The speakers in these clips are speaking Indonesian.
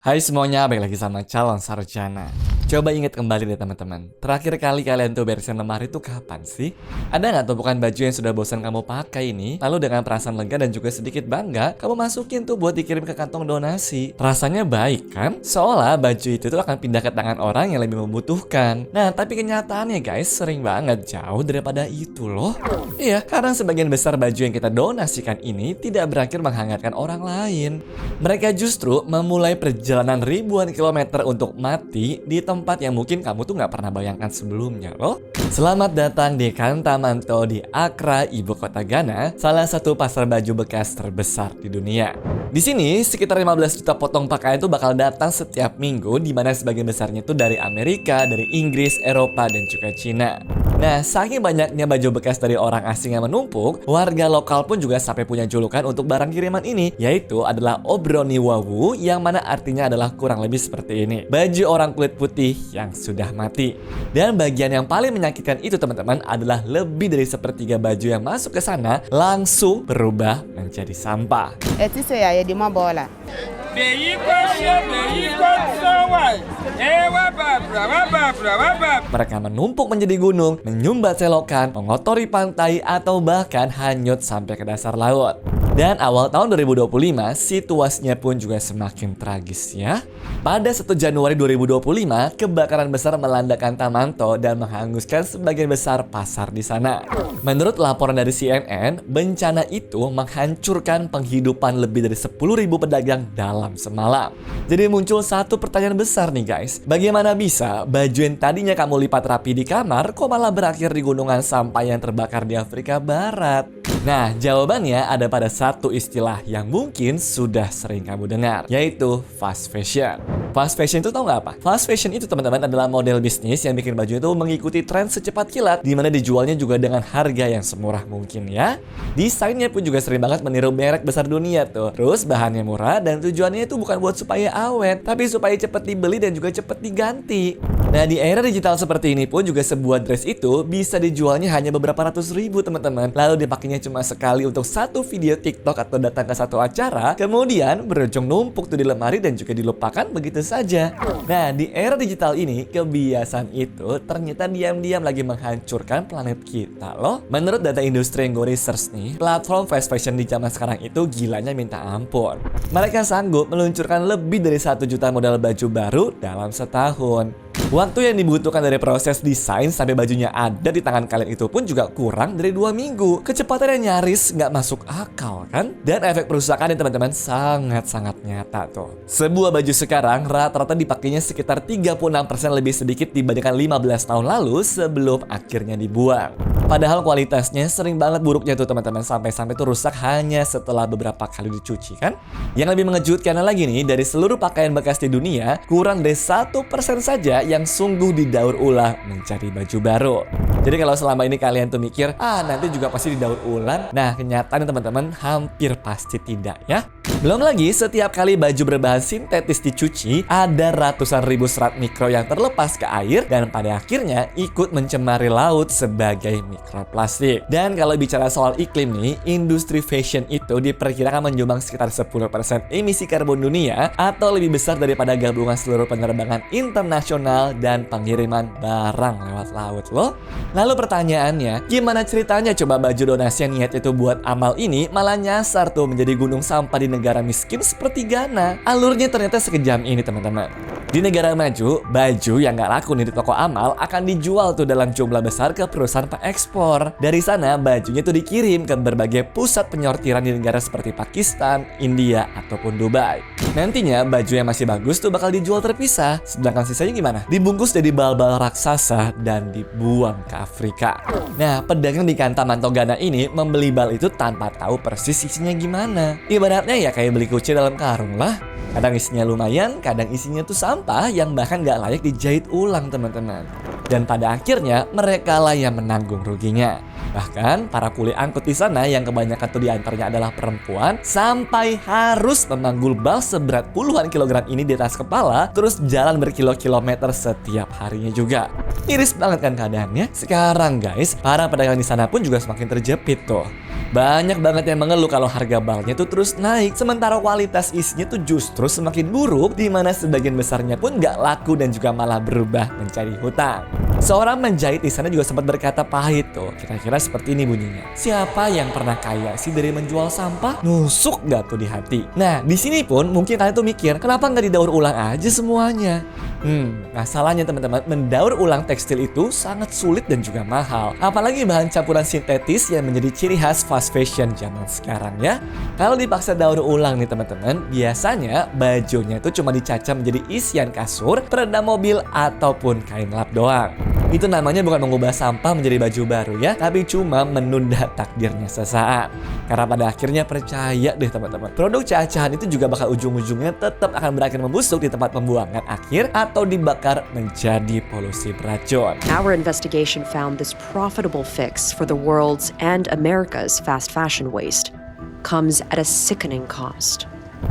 Hai semuanya, balik lagi sama calon sarjana. Coba ingat kembali deh teman-teman. Terakhir kali kalian tuh beresin lemari itu kapan sih? Ada nggak tumpukan baju yang sudah bosan kamu pakai ini? Lalu dengan perasaan lega dan juga sedikit bangga, kamu masukin tuh buat dikirim ke kantong donasi. Rasanya baik kan? Seolah baju itu tuh akan pindah ke tangan orang yang lebih membutuhkan. Nah, tapi kenyataannya guys, sering banget jauh daripada itu loh. Iya, karena sebagian besar baju yang kita donasikan ini tidak berakhir menghangatkan orang lain. Mereka justru memulai perjalanan ribuan kilometer untuk mati di tempat yang mungkin kamu tuh nggak pernah bayangkan sebelumnya loh. Selamat datang di Kantamanto di Accra, ibu kota Ghana, salah satu pasar baju bekas terbesar di dunia. Di sini sekitar 15 juta potong pakaian itu bakal datang setiap minggu, di mana sebagian besarnya itu dari Amerika, dari Inggris, Eropa, dan juga Cina. Nah, saking banyaknya baju bekas dari orang asing yang menumpuk, warga lokal pun juga sampai punya julukan untuk barang kiriman ini, yaitu adalah Obroni Wawu, yang mana artinya adalah kurang lebih seperti ini: baju orang kulit putih yang sudah mati. Dan bagian yang paling menyakitkan itu teman-teman adalah lebih dari sepertiga baju yang masuk ke sana langsung berubah menjadi sampah. Eti so ya di mabola. Mereka menumpuk menjadi gunung, menyumbat selokan, mengotori pantai, atau bahkan hanyut sampai ke dasar laut. Dan awal tahun 2025, situasinya pun juga semakin tragis ya. Pada 1 Januari 2025, kebakaran besar melanda Kantamanto dan menghanguskan sebagian besar pasar di sana. Menurut laporan dari CNN, bencana itu menghancurkan penghidupan lebih dari 10.000 pedagang dalam semalam. Jadi muncul satu pertanyaan besar nih guys. Bagaimana bisa baju yang tadinya kamu lipat rapi di kamar kok malah berakhir di gunungan sampah yang terbakar di Afrika Barat? Nah, jawabannya ada pada satu istilah yang mungkin sudah sering kamu dengar, yaitu fast fashion. Fast fashion itu tau nggak apa? Fast fashion itu teman-teman adalah model bisnis yang bikin baju itu mengikuti tren secepat kilat, di mana dijualnya juga dengan harga yang semurah mungkin ya. Desainnya pun juga sering banget meniru merek besar dunia tuh. Terus bahannya murah dan tujuannya itu bukan buat supaya awet, tapi supaya cepet dibeli dan juga cepet diganti. Nah, di era digital seperti ini pun juga sebuah dress itu bisa dijualnya hanya beberapa ratus ribu teman-teman. Lalu dipakainya cuma sekali untuk satu video TikTok atau datang ke satu acara, kemudian berujung numpuk tuh di lemari dan juga dilupakan begitu saja. Nah, di era digital ini, kebiasaan itu ternyata diam-diam lagi menghancurkan planet kita loh. Menurut data industri yang gue research nih, platform fast fashion di zaman sekarang itu gilanya minta ampun. Mereka sanggup meluncurkan lebih dari 1 juta model baju baru dalam setahun. Waktu yang dibutuhkan dari proses desain sampai bajunya ada di tangan kalian itu pun juga kurang dari 2 minggu. Kecepatan yang nyaris nggak masuk akal kan? Dan efek perusakan teman-teman sangat-sangat nyata tuh. Sebuah baju sekarang rata-rata dipakainya sekitar 36% lebih sedikit dibandingkan 15 tahun lalu sebelum akhirnya dibuang. Padahal kualitasnya sering banget buruknya tuh teman-teman, sampai-sampai tuh rusak hanya setelah beberapa kali dicuci kan? Yang lebih mengejutkan lagi nih, dari seluruh pakaian bekas di dunia, kurang dari 1% saja yang sungguh didaur ulang menjadi baju baru. Jadi kalau selama ini kalian tuh mikir, nanti juga pasti didaur ulang. Nah, kenyataannya teman-teman hampir pasti tidak ya. Belum lagi, setiap kali baju berbahan sintetis dicuci, ada ratusan ribu serat mikro yang terlepas ke air dan pada akhirnya ikut mencemari laut sebagai mikroplastik. Dan kalau bicara soal iklim nih, industri fashion itu diperkirakan menyumbang sekitar 10% emisi karbon dunia atau lebih besar daripada gabungan seluruh penerbangan internasional dan pengiriman barang lewat laut loh. Lalu pertanyaannya, gimana ceritanya coba baju donasi yang niat itu buat amal ini malah nyasar tuh menjadi gunung sampah di negara miskin seperti Ghana? Alurnya ternyata sekejam ini teman-teman. Di negara maju, baju yang nggak laku nih di toko amal akan dijual tuh dalam jumlah besar ke perusahaan pengekspor. Dari sana bajunya tuh dikirim ke berbagai pusat penyortiran di negara seperti Pakistan, India, ataupun Dubai. Nantinya baju yang masih bagus tuh bakal dijual terpisah, sedangkan sisanya gimana? Dibungkus jadi bal-bal raksasa dan dibuang ke Afrika. Nah, pedagang di Kantamanto Ghana ini membeli bal itu tanpa tahu persis isinya gimana. Ibaratnya ya kayak beli kucing dalam karung lah. Kadang isinya lumayan, kadang isinya tuh sampah yang bahkan gak layak dijahit ulang teman-teman. Dan pada akhirnya mereka lah yang menanggung ruginya. Bahkan para kuli angkut di sana yang kebanyakan tuh diantaranya adalah perempuan, sampai harus memanggul bal seberat puluhan kilogram ini di atas kepala, terus jalan berkilo-kilometer setiap harinya juga. Miris banget kan keadaannya. Sekarang guys, para pedagang di sana pun juga semakin terjepit tuh. Banyak banget yang mengeluh kalau harga balnya tuh terus naik, sementara kualitas isinya tuh justru semakin buruk, di mana sebagian besarnya pun nggak laku dan juga malah berubah menjadi hutang. Seorang menjahit di sana juga sempat berkata pahit tuh, kira-kira seperti ini bunyinya. Siapa yang pernah kaya sih dari menjual sampah? Nusuk gak tuh di hati? Nah, di sini pun mungkin kalian tuh mikir, kenapa nggak didaur ulang aja semuanya? Masalahnya teman-teman, mendaur ulang tekstil itu sangat sulit dan juga mahal. Apalagi bahan campuran sintetis yang menjadi ciri khas fast fashion zaman sekarang ya. Kalau dipaksa daur ulang nih teman-teman, biasanya bajunya itu cuma dicaca menjadi isian kasur, peredam mobil, ataupun kain lap doang. Itu namanya bukan mengubah sampah menjadi baju baru ya, tapi cuma menunda takdirnya sesaat. Karena pada akhirnya percaya deh teman-teman, produk cacahan itu juga bakal ujung-ujungnya tetap akan berakhir membusuk di tempat pembuangan akhir atau dibakar menjadi polusi beracun. Our investigation found this profitable fix for the world's and America's fast fashion waste comes at a sickening cost.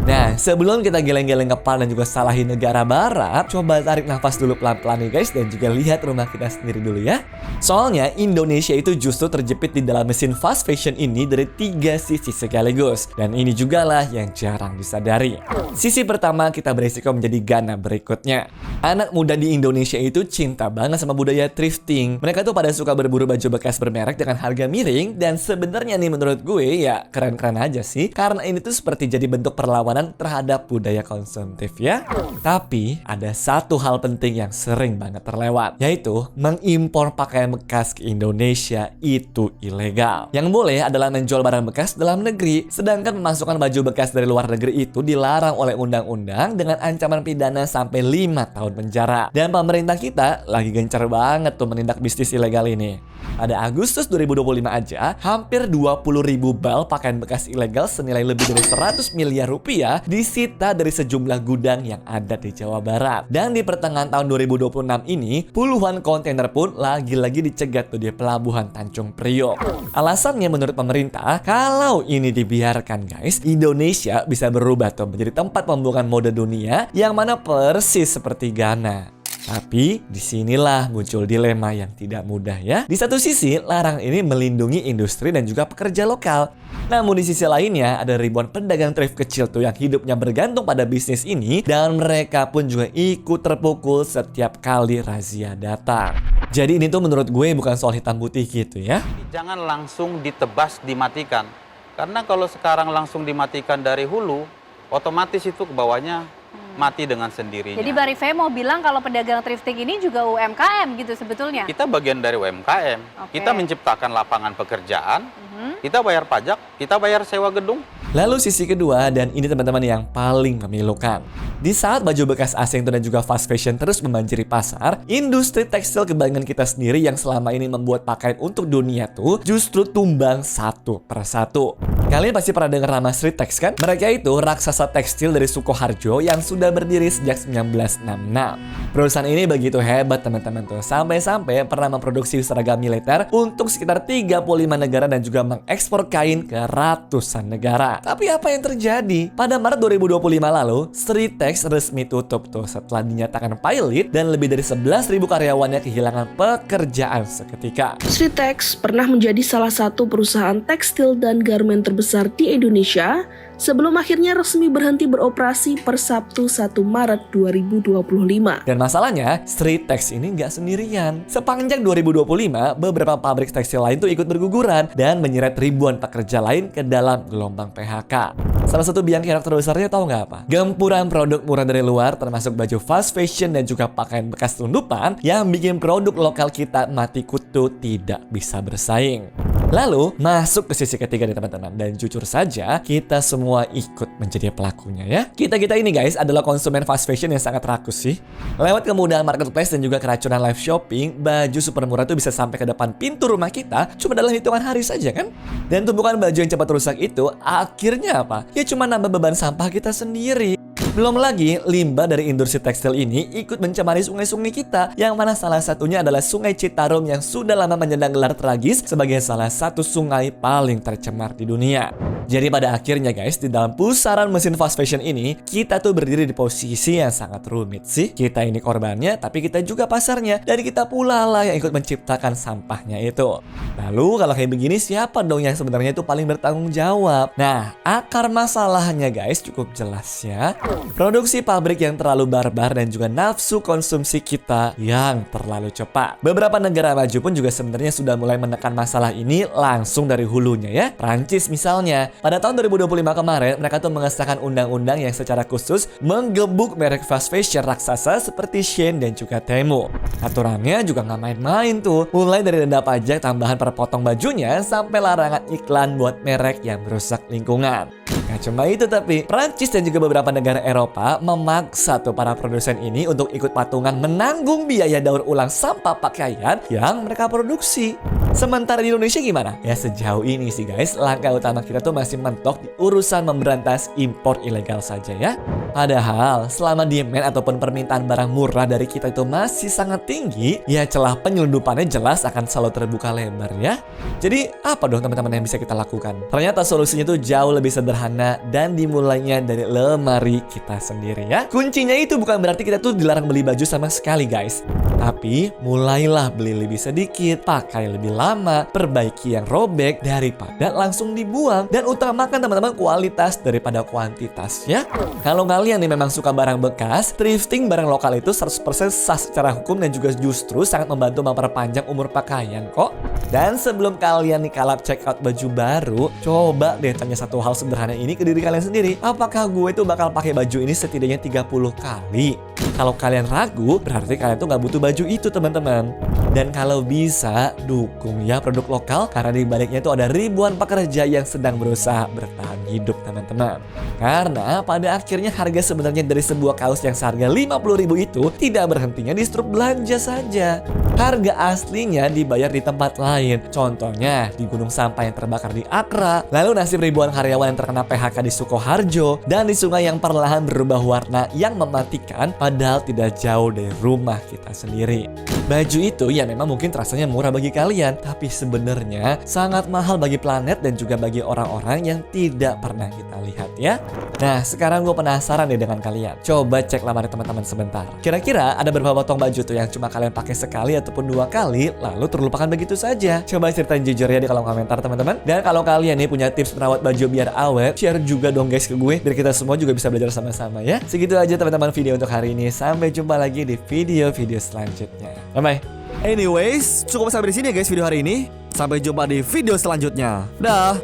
Nah, sebelum kita geleng-geleng kepala dan juga salahin negara barat, coba tarik nafas dulu pelan-pelan nih guys, dan juga lihat rumah kita sendiri dulu ya. Soalnya Indonesia itu justru terjepit di dalam mesin fast fashion ini dari 3 sisi sekaligus. Dan ini juga lah yang jarang disadari. Sisi pertama, kita beresiko menjadi Ghana berikutnya. Anak muda di Indonesia itu cinta banget sama budaya thrifting. Mereka tuh pada suka berburu baju bekas bermerek dengan harga miring, dan sebenarnya nih menurut gue ya keren-keren aja sih, karena ini tuh seperti jadi bentuk perlawanan terhadap budaya konsumtif ya. Tapi ada satu hal penting yang sering banget terlewat, yaitu mengimpor pakaian bekas ke Indonesia itu ilegal. Yang boleh adalah menjual barang bekas dalam negeri, sedangkan memasukkan baju bekas dari luar negeri itu dilarang oleh undang-undang dengan ancaman pidana sampai 5 tahun penjara. Dan pemerintah kita lagi gencar banget tuh menindak bisnis ilegal ini. Pada Agustus 2025 aja, hampir 20.000 bal pakaian bekas ilegal senilai lebih dari 100 miliar rupiah disita dari sejumlah gudang yang ada di Jawa Barat. Dan di pertengahan tahun 2026 ini, puluhan kontainer pun lagi-lagi dicegat tuh di pelabuhan Tanjung Priok. Alasannya menurut pemerintah, kalau ini dibiarkan guys, Indonesia bisa berubah tuh menjadi tempat pembuangan mode dunia yang mana persis seperti Ghana. Tapi disinilah muncul dilema yang tidak mudah ya. Di satu sisi, larangan ini melindungi industri dan juga pekerja lokal. Namun di sisi lainnya, ada ribuan pedagang thrift kecil tuh yang hidupnya bergantung pada bisnis ini, dan mereka pun juga ikut terpukul setiap kali razia datang. Jadi ini tuh menurut gue bukan soal hitam putih gitu ya. Jangan langsung ditebas, dimatikan. Karena kalau sekarang langsung dimatikan dari hulu, otomatis itu ke bawahnya mati dengan sendirinya. Jadi Bang Rifai mau bilang kalau pedagang thrifting ini juga UMKM gitu sebetulnya? Kita bagian dari UMKM. Oke. Kita menciptakan lapangan pekerjaan, kita bayar pajak, kita bayar sewa gedung. Lalu sisi kedua, dan ini teman-teman yang paling memilukan. Di saat baju bekas asing dan juga fast fashion terus membanjiri pasar, industri tekstil kebanggaan kita sendiri yang selama ini membuat pakaian untuk dunia tuh justru tumbang satu persatu. Kalian pasti pernah dengar nama Sritex kan? Mereka itu raksasa tekstil dari Sukoharjo yang sudah berdiri sejak 1966. Perusahaan ini begitu hebat teman-teman tuh, sampai-sampai pernah memproduksi seragam militer untuk sekitar 35 negara dan juga mengekspor kain ke ratusan negara. Tapi apa yang terjadi? Pada Maret 2025 lalu, Sritex resmi tutup tuh setelah dinyatakan pilot dan lebih dari 11.000 karyawannya kehilangan pekerjaan seketika. Sritex pernah menjadi salah satu perusahaan tekstil dan garmen terbesar di Indonesia sebelum akhirnya resmi berhenti beroperasi per Sabtu 1 Maret 2025. Dan masalahnya, Sritex ini nggak sendirian. Sepanjang 2025, beberapa pabrik tekstil lain tuh ikut berguguran dan menyeret ribuan pekerja lain ke dalam gelombang PHK. Salah satu biang kerok terbesarnya tahu nggak apa? Gempuran produk murah dari luar, termasuk baju fast fashion dan juga pakaian bekas tundupan, yang bikin produk lokal kita mati kutu tidak bisa bersaing. Lalu, masuk ke sisi ketiga nih teman-teman. Dan jujur saja, kita semua ikut menjadi pelakunya ya. Kita-kita ini guys adalah konsumen fast fashion yang sangat rakus sih. Lewat kemudahan marketplace dan juga keracunan live shopping, baju super murah itu bisa sampai ke depan pintu rumah kita cuma dalam hitungan hari saja kan? Dan tumpukan baju yang cepat rusak itu akhirnya apa? Ya cuma nambah beban sampah kita sendiri. Belum lagi, limbah dari industri tekstil ini ikut mencemari sungai-sungai kita, yang mana salah satunya adalah Sungai Citarum yang sudah lama menyandang gelar tragis sebagai salah satu sungai paling tercemar di dunia. Jadi pada akhirnya guys, di dalam pusaran mesin fast fashion ini, kita tuh berdiri di posisi yang sangat rumit sih. Kita ini korbannya, tapi kita juga pasarnya, dan kita pula lah yang ikut menciptakan sampahnya itu. Lalu kalau kayak begini, siapa dong yang sebenarnya itu paling bertanggung jawab? Nah, akar masalahnya guys cukup jelas ya. Produksi pabrik yang terlalu barbar dan juga nafsu konsumsi kita yang terlalu cepat. Beberapa negara maju pun juga sebenarnya sudah mulai menekan masalah ini langsung dari hulunya ya. Prancis misalnya, pada tahun 2025 kemarin mereka tuh mengesahkan undang-undang yang secara khusus menggebuk merek fast fashion raksasa seperti Shein dan juga Temu. Aturannya juga nggak main-main tuh, mulai dari denda pajak tambahan per potong bajunya sampai larangan iklan buat merek yang merusak lingkungan. Gak cuma itu tapi, Prancis dan juga beberapa negara Eropa memaksa tuh para produsen ini untuk ikut patungan menanggung biaya daur ulang sampah pakaian yang mereka produksi. Sementara di Indonesia gimana? Ya sejauh ini sih guys, langkah utama kita tuh masih mentok di urusan memberantas impor ilegal saja ya. Padahal selama demand ataupun permintaan barang murah dari kita itu masih sangat tinggi, ya celah penyelundupannya jelas akan selalu terbuka lebar ya. Jadi apa dong teman-teman yang bisa kita lakukan? Ternyata solusinya tuh jauh lebih sederhana dan dimulainya dari lemari kita sendiri ya. Kuncinya itu bukan berarti kita tuh dilarang beli baju sama sekali guys, tapi mulailah beli lebih sedikit, pakai lebih lama, perbaiki yang robek daripada langsung dibuang, dan utamakan teman-teman kualitas daripada kuantitas ya. Kalau kalian nih memang suka barang bekas, thrifting barang lokal itu 100% sah secara hukum dan juga justru sangat membantu memperpanjang umur pakaian kok. Dan sebelum kalian nih kalap check out baju baru, coba deh tanya satu hal sederhana ini ke diri kalian sendiri. Apakah gue tuh bakal pakai baju ini setidaknya 30 kali? Kalau kalian ragu, berarti kalian tuh nggak butuh baju itu teman-teman. Dan kalau bisa, dukung ya produk lokal, karena di baliknya itu ada ribuan pekerja yang sedang berusaha bertahan hidup teman-teman. Karena pada akhirnya harga sebenarnya dari sebuah kaos yang seharga 50.000 itu tidak berhentinya di struk belanja saja. Harga aslinya dibayar di tempat lain. Contohnya di gunung sampah yang terbakar di Accra, lalu nasib ribuan karyawan yang terkena PHK di Sukoharjo, dan di sungai yang perlahan berubah warna yang mematikan padahal tidak jauh dari rumah kita sendiri. Baju itu ya memang mungkin terasanya murah bagi kalian, tapi sebenarnya sangat mahal bagi planet dan juga bagi orang-orang yang tidak pernah kita lihat ya. Nah sekarang gue penasaran deh dengan kalian. Coba cek lemari teman-teman sebentar. Kira-kira ada berapa potong baju tuh yang cuma kalian pakai sekali ataupun 2 kali lalu terlupakan begitu saja? Coba ceritain jujur ya di kolom komentar teman-teman. Dan kalau kalian nih punya tips merawat baju biar awet, share juga dong guys ke gue biar kita semua juga bisa belajar sama-sama ya. Segitu aja teman-teman video untuk hari ini. Sampai jumpa lagi di video-video selanjutnya. Bye-bye. Anyways, cukup sampai di sini ya guys video hari ini. Sampai jumpa di video selanjutnya. Dah.